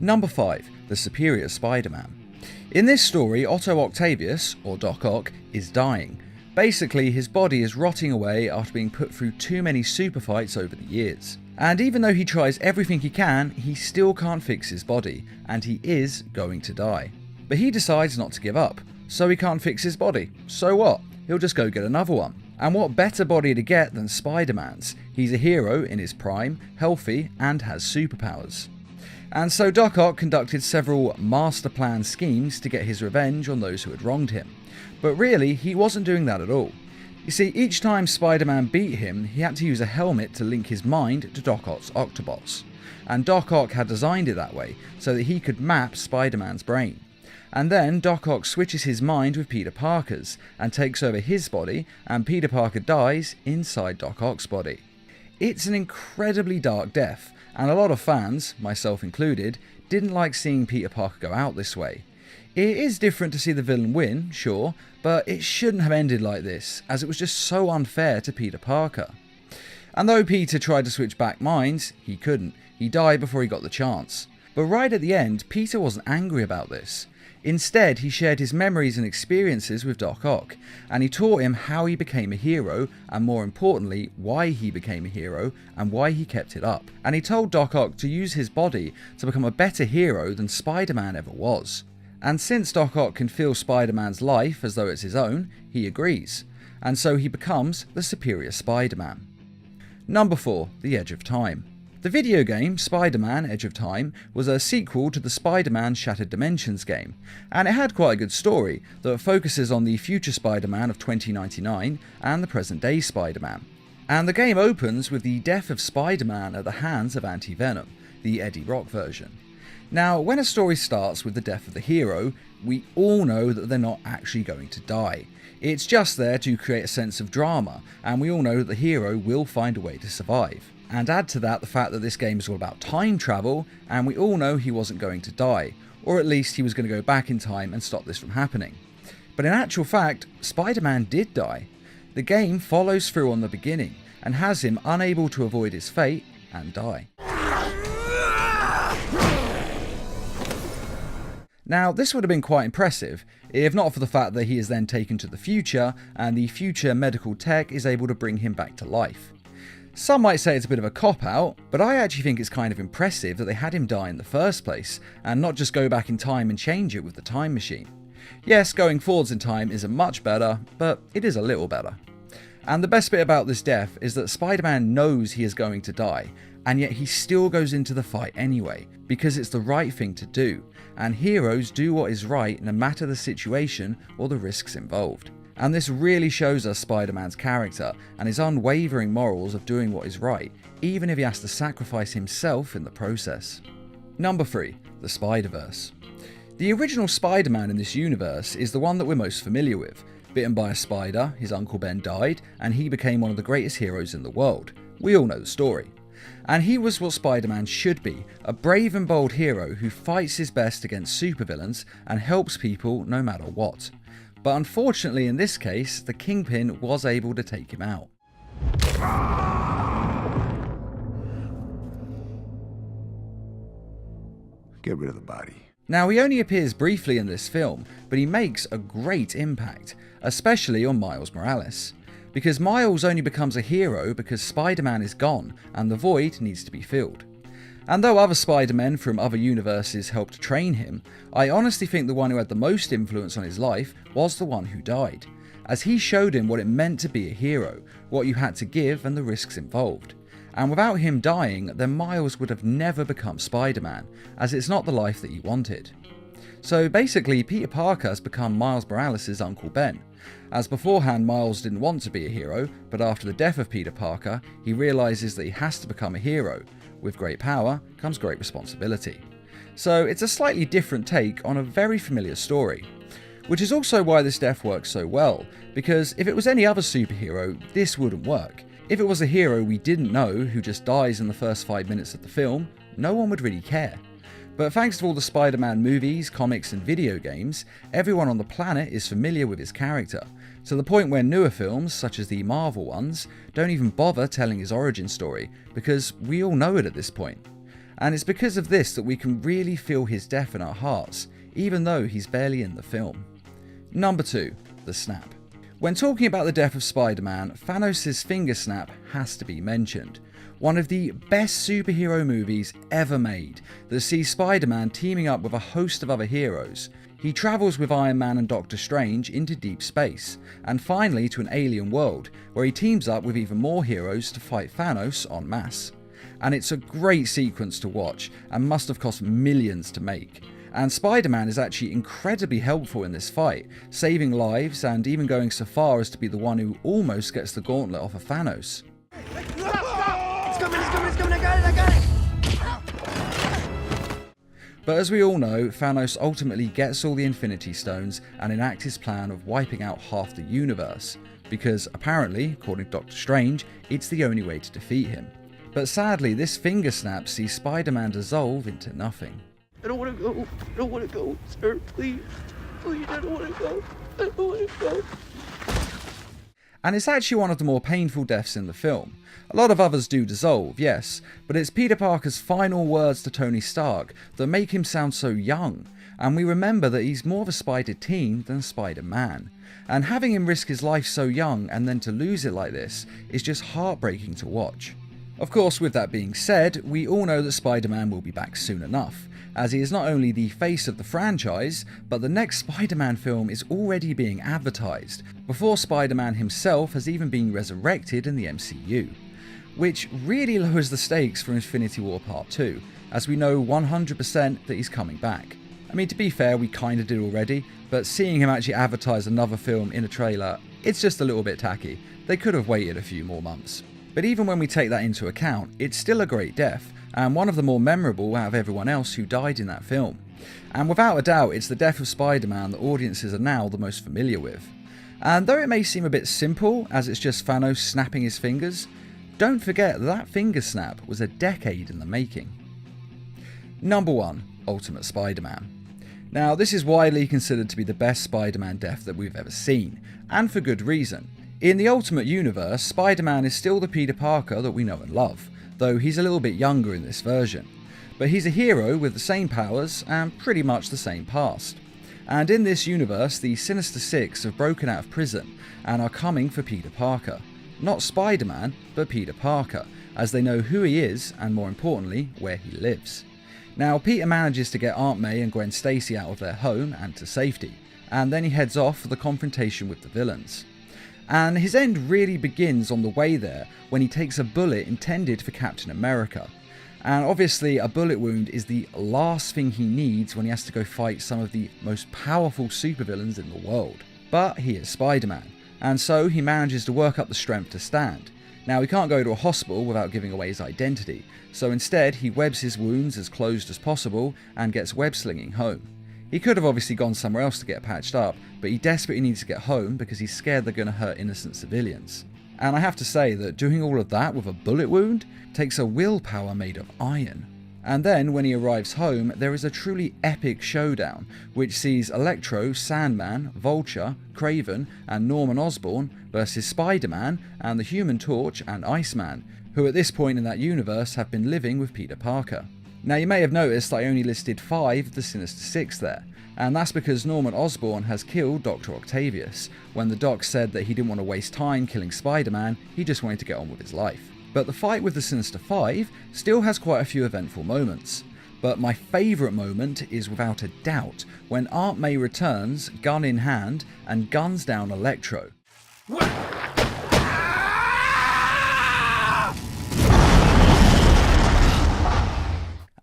Number 5. The Superior Spider-Man. In this story, Otto Octavius, or Doc Ock, is dying. Basically, his body is rotting away after being put through too many super fights over the years. And even though he tries everything he can, he still can't fix his body, and he is going to die. But he decides not to give up, so he can't fix his body. So what? He'll just go get another one. And what better body to get than Spider-Man's? He's a hero in his prime, healthy, and has superpowers. And so Doc Ock conducted several master plan schemes to get his revenge on those who had wronged him. But really, he wasn't doing that at all. You see, each time Spider-Man beat him, he had to use a helmet to link his mind to Doc Ock's Octobots. And Doc Ock had designed it that way, so that he could map Spider-Man's brain. And then Doc Ock switches his mind with Peter Parker's, and takes over his body, and Peter Parker dies inside Doc Ock's body. It's an incredibly dark death, and a lot of fans, myself included, didn't like seeing Peter Parker go out this way. It is different to see the villain win, sure, but it shouldn't have ended like this, as it was just so unfair to Peter Parker. And though Peter tried to switch back minds, he couldn't. He died before he got the chance. But right at the end, Peter wasn't angry about this. Instead, he shared his memories and experiences with Doc Ock, and he taught him how he became a hero, and more importantly, why he became a hero, and why he kept it up. And he told Doc Ock to use his body to become a better hero than Spider-Man ever was. And since Doc Ock can feel Spider-Man's life as though it's his own, he agrees. And so he becomes the Superior Spider-Man. Number 4. The Edge of Time. The video game, Spider-Man Edge of Time, was a sequel to the Spider-Man Shattered Dimensions game, and it had quite a good story that focuses on the future Spider-Man of 2099 and the present-day Spider-Man. And the game opens with the death of Spider-Man at the hands of Venom, the Eddie Brock version. Now, when a story starts with the death of the hero, we all know that they're not actually going to die. It's just there to create a sense of drama, and we all know that the hero will find a way to survive. And add to that the fact that this game is all about time travel, and we all know he wasn't going to die, or at least he was going to go back in time and stop this from happening. But in actual fact, Spider-Man did die. The game follows through on the beginning, and has him unable to avoid his fate and die. Now, this would have been quite impressive, if not for the fact that he is then taken to the future, and the future medical tech is able to bring him back to life. Some might say it's a bit of a cop-out, but I actually think it's kind of impressive that they had him die in the first place, and not just go back in time and change it with the time machine. Yes, going forwards in time isn't much better, but it is a little better. And the best bit about this death is that Spider-Man knows he is going to die, and yet he still goes into the fight anyway, because it's the right thing to do, and heroes do what is right no matter the situation or the risks involved. And this really shows us Spider-Man's character and his unwavering morals of doing what is right, even if he has to sacrifice himself in the process. Number 3. The Spider-Verse. The original Spider-Man in this universe is the one that we're most familiar with. Bitten by a spider, his Uncle Ben died, and he became one of the greatest heroes in the world. We all know the story. And he was what Spider-Man should be, a brave and bold hero who fights his best against supervillains and helps people no matter what. But unfortunately in this case, the Kingpin was able to take him out. Get rid of the body. Now, he only appears briefly in this film, but he makes a great impact, especially on Miles Morales. Because Miles only becomes a hero because Spider-Man is gone and the void needs to be filled. And though other Spider-Men from other universes helped train him, I honestly think the one who had the most influence on his life was the one who died, as he showed him what it meant to be a hero, what you had to give and the risks involved. And without him dying, then Miles would have never become Spider-Man, as it's not the life that he wanted. So basically, Peter Parker has become Miles Morales' Uncle Ben, as beforehand Miles didn't want to be a hero, but after the death of Peter Parker, he realises that he has to become a hero. With great power comes great responsibility. So it's a slightly different take on a very familiar story. Which is also why this death works so well, because if it was any other superhero, this wouldn't work. If it was a hero we didn't know who just dies in the first 5 minutes of the film, no one would really care. But thanks to all the Spider-Man movies, comics and video games, everyone on the planet is familiar with his character, to the point where newer films, such as the Marvel ones, don't even bother telling his origin story, because we all know it at this point. and it's because of this that we can really feel his death in our hearts, even though he's barely in the film. Number 2. The snap. When talking about the death of Spider-Man, Thanos' finger snap has to be mentioned. One of the best superhero movies ever made that sees Spider-Man teaming up with a host of other heroes. He travels with Iron Man and Doctor Strange into deep space, and finally to an alien world, where he teams up with even more heroes to fight Thanos en masse. And it's a great sequence to watch, and must have cost millions to make. And Spider-Man is actually incredibly helpful in this fight, saving lives and even going so far as to be the one who almost gets the gauntlet off of Thanos. It's coming, I got it! But as we all know, Thanos ultimately gets all the Infinity Stones and enacts his plan of wiping out half the universe, because apparently, according to Doctor Strange, it's the only way to defeat him. But sadly, this finger snap sees Spider-Man dissolve into nothing. I don't want to go, sir, please, I don't want to go. And it's actually one of the more painful deaths in the film. A lot of others do dissolve, yes, but it's Peter Parker's final words to Tony Stark that make him sound so young, and we remember that he's more of a Spider-Teen than Spider-Man. And having him risk his life so young and then to lose it like this is just heartbreaking to watch. Of course, with that being said, we all know that Spider-Man will be back soon enough, as he is not only the face of the franchise, but the next Spider-Man film is already being advertised, before Spider-Man himself has even been resurrected in the MCU. Which really lowers the stakes for Infinity War Part 2, as we know 100% that he's coming back. I mean, to be fair, we kinda did already, but seeing him actually advertise another film in a trailer, it's just a little bit tacky. They could have waited a few more months. But even when we take that into account, it's still a great death, and one of the more memorable out of everyone else who died in that film. And without a doubt, it's the death of Spider-Man that audiences are now the most familiar with. And though it may seem a bit simple, as it's just Thanos snapping his fingers, don't forget that finger snap was a decade in the making. Number 1. Ultimate Spider-Man. Now, this is widely considered to be the best Spider-Man death that we've ever seen, and for good reason. In the Ultimate Universe, Spider-Man is still the Peter Parker that we know and love, though he's a little bit younger in this version. But he's a hero with the same powers and pretty much the same past. And in this universe, the Sinister Six have broken out of prison and are coming for Peter Parker. Not Spider-Man, but Peter Parker, as they know who he is and more importantly, where he lives. Now, Peter manages to get Aunt May and Gwen Stacy out of their home and to safety, and then he heads off for the confrontation with the villains. And his end really begins on the way there when he takes a bullet intended for Captain America. And obviously a bullet wound is the last thing he needs when he has to go fight some of the most powerful supervillains in the world. But he is Spider-Man, and so he manages to work up the strength to stand. Now, he can't go to a hospital without giving away his identity, so instead he webs his wounds as closed as possible and gets web slinging home. He could have obviously gone somewhere else to get patched up, but he desperately needs to get home because he's scared they're going to hurt innocent civilians. And I have to say that doing all of that with a bullet wound takes a willpower made of iron. And then when he arrives home, there is a truly epic showdown, which sees Electro, Sandman, Vulture, Kraven and Norman Osborn versus Spider-Man and the Human Torch and Iceman, who at this point in that universe have been living with Peter Parker. Now, you may have noticed I only listed 5 of the Sinister Six there, and that's because Norman Osborn has killed Dr. Octavius. When the Doc said that he didn't want to waste time killing Spider-Man, he just wanted to get on with his life. But the fight with the Sinister Five still has quite a few eventful moments. But my favourite moment is without a doubt when Aunt May returns, gun in hand, and guns down Electro.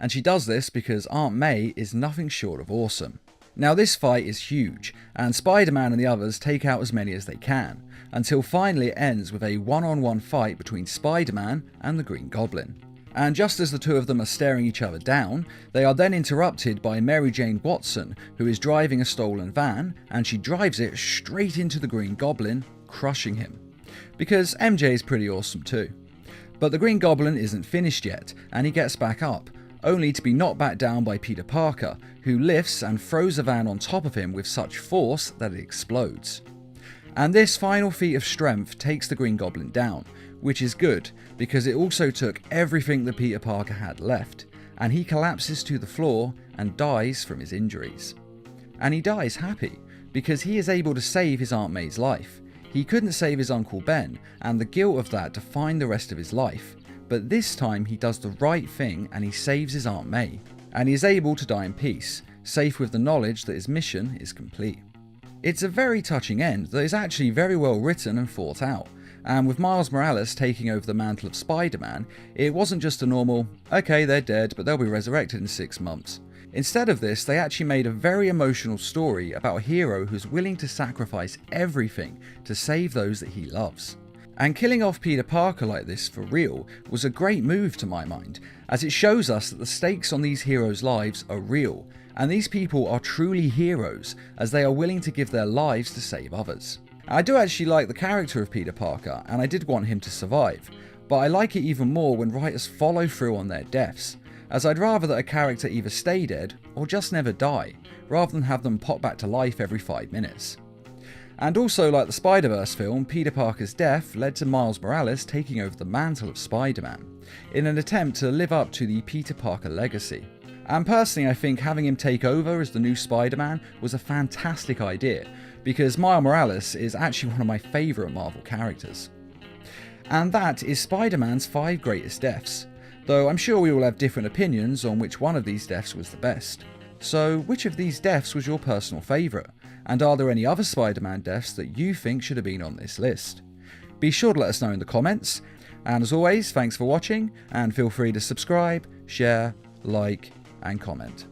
And she does this because Aunt May is nothing short of awesome. Now, this fight is huge, and Spider-Man and the others take out as many as they can, until finally it ends with a one-on-one fight between Spider-Man and the Green Goblin. And just as the two of them are staring each other down, they are then interrupted by Mary Jane Watson, who is driving a stolen van, and she drives it straight into the Green Goblin, crushing him. Because MJ is pretty awesome too. But the Green Goblin isn't finished yet, and he gets back up, only to be knocked back down by Peter Parker, who lifts and throws a van on top of him with such force that it explodes. And this final feat of strength takes the Green Goblin down, which is good, because it also took everything that Peter Parker had left, and he collapses to the floor and dies from his injuries. And he dies happy, because he is able to save his Aunt May's life. He couldn't save his Uncle Ben, and the guilt of that defined the rest of his life. But this time he does the right thing and he saves his Aunt May. And he is able to die in peace, safe with the knowledge that his mission is complete. It's a very touching end that is actually very well written and thought out. And with Miles Morales taking over the mantle of Spider-Man, it wasn't just a normal, okay, they're dead, but they'll be resurrected in 6 months. Instead of this, they actually made a very emotional story about a hero who's willing to sacrifice everything to save those that he loves. And killing off Peter Parker like this for real was a great move to my mind, as it shows us that the stakes on these heroes' lives are real, and these people are truly heroes as they are willing to give their lives to save others. I do actually like the character of Peter Parker, and I did want him to survive, but I like it even more when writers follow through on their deaths, as I'd rather that a character either stay dead or just never die, rather than have them pop back to life every 5 minutes. And also, like the Spider-Verse film, Peter Parker's death led to Miles Morales taking over the mantle of Spider-Man, in an attempt to live up to the Peter Parker legacy. And personally, I think having him take over as the new Spider-Man was a fantastic idea, because Miles Morales is actually one of my favourite Marvel characters. And that is Spider-Man's 5 greatest deaths, though I'm sure we all have different opinions on which one of these deaths was the best. So which of these deaths was your personal favourite? And are there any other Spider-Man deaths that you think should have been on this list? Be sure to let us know in the comments, and as always, thanks for watching, and feel free to subscribe, share, like, and comment.